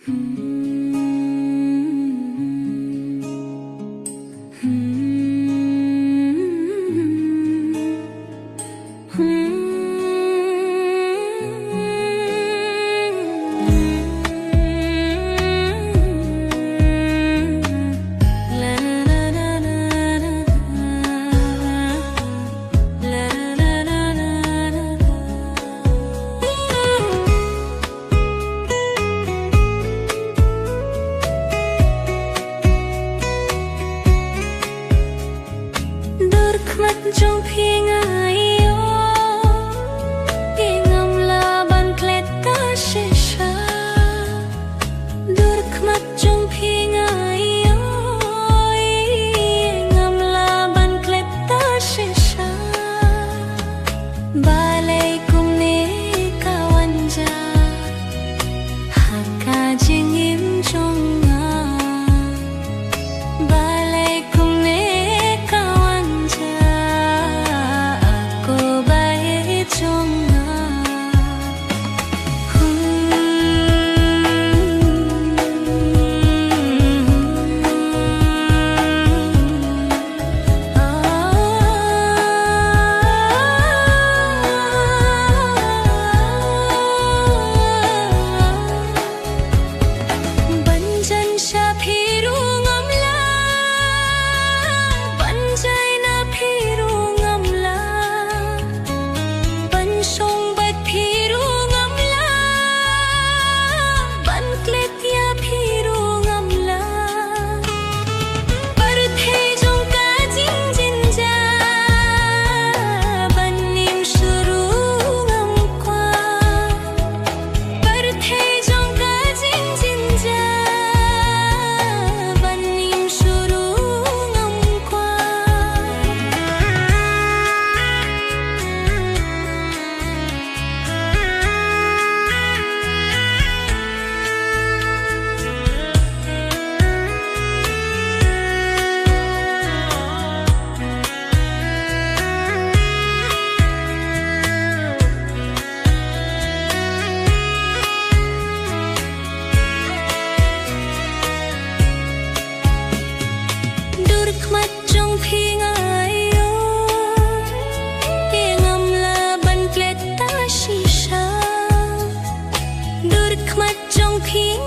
trong khi ngài yo khi ngầm la ban klet ta sẽ xa dur khmat trong khi ngài yo ngầm la ban klet ta sẽ xa balai kum ne kawan ja haka jing im trong khmat trong khi ngài yo khi ngầm la ban klet ta shi sa dur khmat trong khi